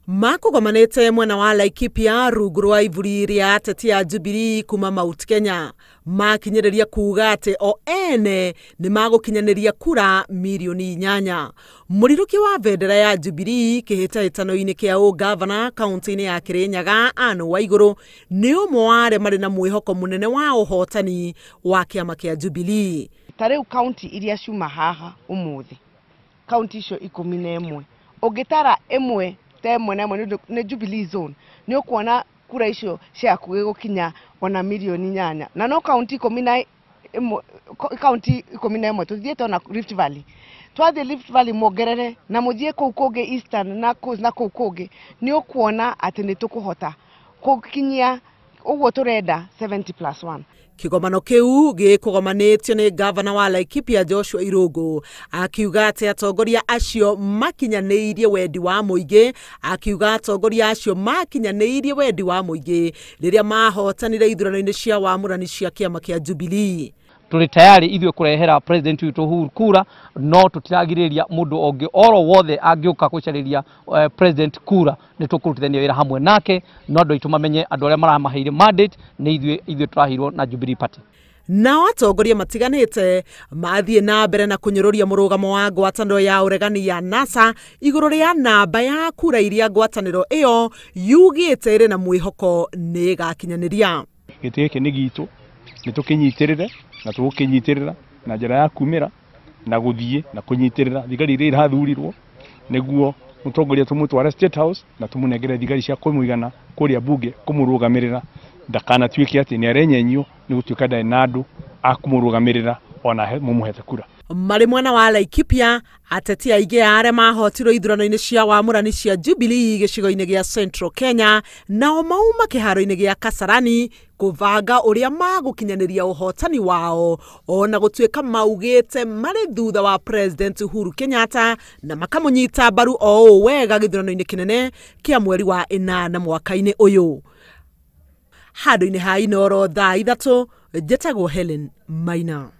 Makugomanite mwena wa Laikipia rungu rwa ivuri ria Ateti ya Jubilee kuma Mount Kenya Makinyiriirie kuuga ati o ene ni magukinyaniria kura mirioni inyanya. Muriruki wa bendera ya Jubilee kihitahitano-ini kia ugavana kaunti-ini ya Kirinyaga Anu wa iguru ni umwe wa aria mari na mwihoko munene wa uhotani wa kiama kia Jubilee. Tareu kaunti iria ciuma haha umuthi kaunti icio 11 ugitara emwe temwe na emwe ni Jubilee zone ni ukuona kura icio ciaku gigukinya ona mirioni inyanya na no kaunti 11 kaunti 11 tuthiete ona Rift Valley twathi Rift Valley mongerere na muthie kuu kungi Eastern na kuu kungi ni ukuona ati ni tukuhota kukinyia uguo turenda 70+1. Kigomano kiu gikugomanitio ni gavana wa Laikipia Joshua Irungu akiuga ati atongoria acio makinyaniirie wendi wa muingi akiuga atongoria acio makinyaniirie wendi wa muingi riria mahotanire ithurano-ini cia wamurani cia kiama kia Jubilee. Tuli tayari ithwe kurehera president witu Uhuru kura no tutiragiriria mundu ongi oro wothe angiuka gucariria president kura ni tukurutithania wira hamwe nake no ndo itumamenye andu aria maramaheire mandate ni ithwe turahirwo na Jubilee party. Nao atongoria matiganite mathie na mbere na kunyururia murugamo wa ngwataniro ya uregani ya NASA iguru ria namba ya kura iria ngwataniro iyo yugite iri na mwihoko ni gakinyaniria. Giti giki ni gitu ni tukinyitirire na tugukinyitirira na njira ya kumira na guthie na kunyitirira thigari iri irathurirwo niguo mutongoria tumutware State House na tumunengere thigari cia kumuigana kuria bunge kumurugamirira ndakana tuike ati ni arenyenyio ni gutuika ndai na andu akumurugamirira ona mumuhete kura. Mari mwena wa Laikipia Ateti aige aria mahotirwo ithurano-ini cia wamurani cia Jubilee gicigo-ini gia Central Kenya nao mauma kiharo-ini gia Kasarani kuvanga uria magukinyaniria uhotani wao ona gutuika maugite mari thutha wa President Uhuru Kenyatta na makamunyita mbaru o wega githurano-ini kinene kia mweri wa 8 mwaka-ini uyu. Handu-ini ha Inooro thaa 3 jetagwo Helen Maina.